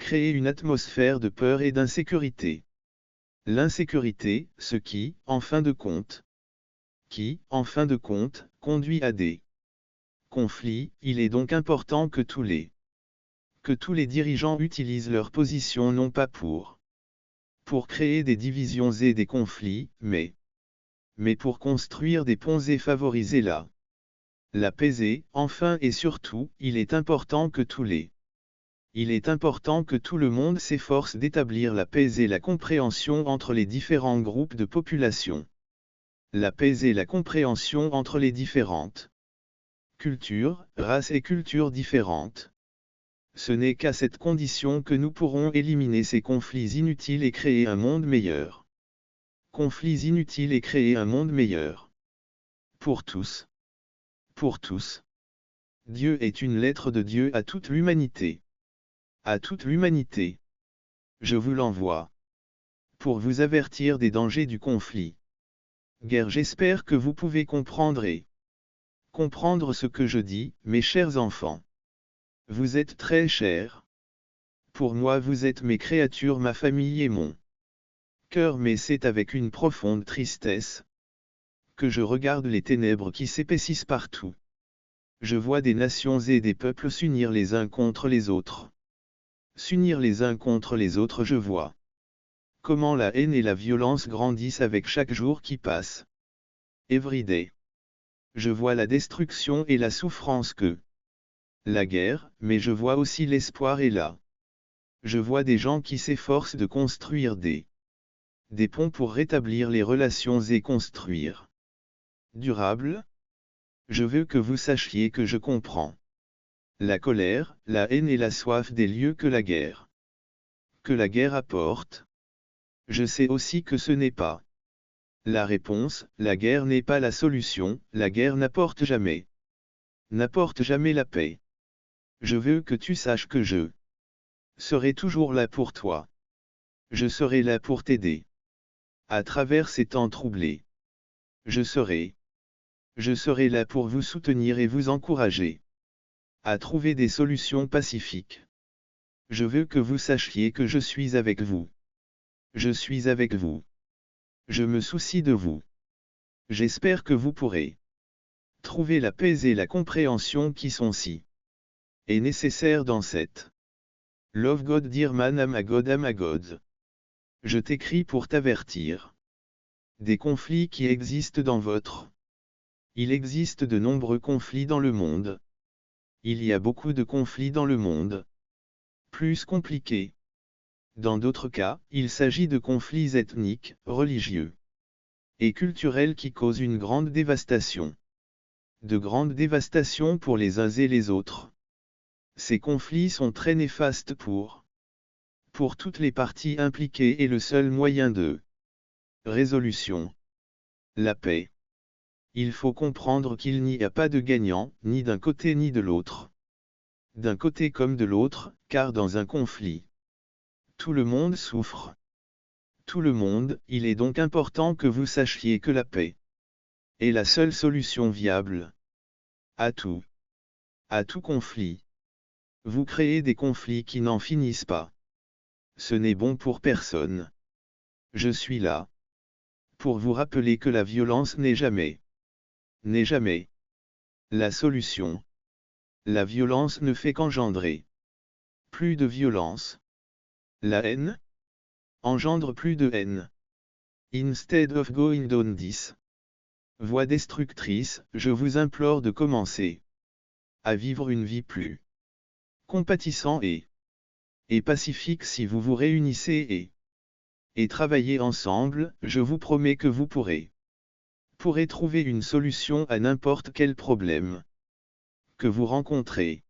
créer une atmosphère de peur et d'insécurité. L'insécurité, ce qui, en fin de compte, conduit à des conflits. Il est donc important que tous les dirigeants utilisent leur position non pas pour créer des divisions et des conflits, mais pour construire des ponts et favoriser la paix et, enfin et surtout, il est important que tout le monde s'efforce d'établir la paix et la compréhension entre les différents groupes de population. La paix et la compréhension entre les différentes cultures, races et cultures différentes. Ce n'est qu'à cette condition que nous pourrons éliminer ces conflits inutiles et créer un monde meilleur. Conflits inutiles et créer un monde meilleur. Pour tous. Pour tous. Dieu est une lettre de Dieu à toute l'humanité. À toute l'humanité. Je vous l'envoie. Pour vous avertir des dangers du conflit. Guerre. J'espère que vous pouvez comprendre ce que je dis, mes chers enfants. Vous êtes très chers. Pour moi vous êtes mes créatures, ma famille et mon cœur, mais c'est avec une profonde tristesse que je regarde les ténèbres qui s'épaississent partout. Je vois des nations et des peuples s'unir les uns contre les autres. S'unir les uns contre les autres, je vois comment la haine et la violence grandissent avec chaque jour qui passe. Every day. Je vois la destruction et la souffrance que la guerre, mais je vois aussi l'espoir et je vois des gens qui s'efforcent de construire des ponts pour rétablir les relations et construire durable. Je veux que vous sachiez que je comprends la colère, la haine et la soif des lieux que la guerre apporte. Je sais aussi que ce n'est pas la réponse, la guerre n'est pas la solution, la guerre n'apporte jamais la paix. Je veux que tu saches que je serai toujours là pour toi. Je serai là pour t'aider. À travers ces temps troublés. Je serai là pour vous soutenir et vous encourager à trouver des solutions pacifiques. Je veux que vous sachiez que je suis avec vous. Je suis avec vous. Je me soucie de vous. J'espère que vous pourrez trouver la paix et la compréhension qui sont si nécessaires dans cette Love God Dear Man Am a God. Je t'écris pour t'avertir des conflits qui existent dans votre. Il existe de nombreux conflits dans le monde. Il y a beaucoup de conflits dans le monde. Plus compliqués. Dans d'autres cas, il s'agit de conflits ethniques, religieux et culturels qui causent une grande dévastation. De grandes dévastations pour les uns et les autres. Ces conflits sont très néfastes pour toutes les parties impliquées et le seul moyen de résolution. La paix. Il faut comprendre qu'il n'y a pas de gagnant, ni d'un côté ni de l'autre. D'un côté comme de l'autre, car dans un conflit, tout le monde souffre. Tout le monde, il est donc important que vous sachiez que la paix est la seule solution viable à tout conflit. Vous créez des conflits qui n'en finissent pas. Ce n'est bon pour personne. Je suis là pour vous rappeler que la violence n'est jamais la solution. La violence ne fait qu'engendrer plus de violence. La haine engendre plus de haine. Instead of going down this voie destructrice, je vous implore de commencer à vivre une vie plus compatissante et pacifique si vous vous réunissez et travaillez ensemble. Je vous promets que vous pourrez trouver une solution à n'importe quel problème que vous rencontrez.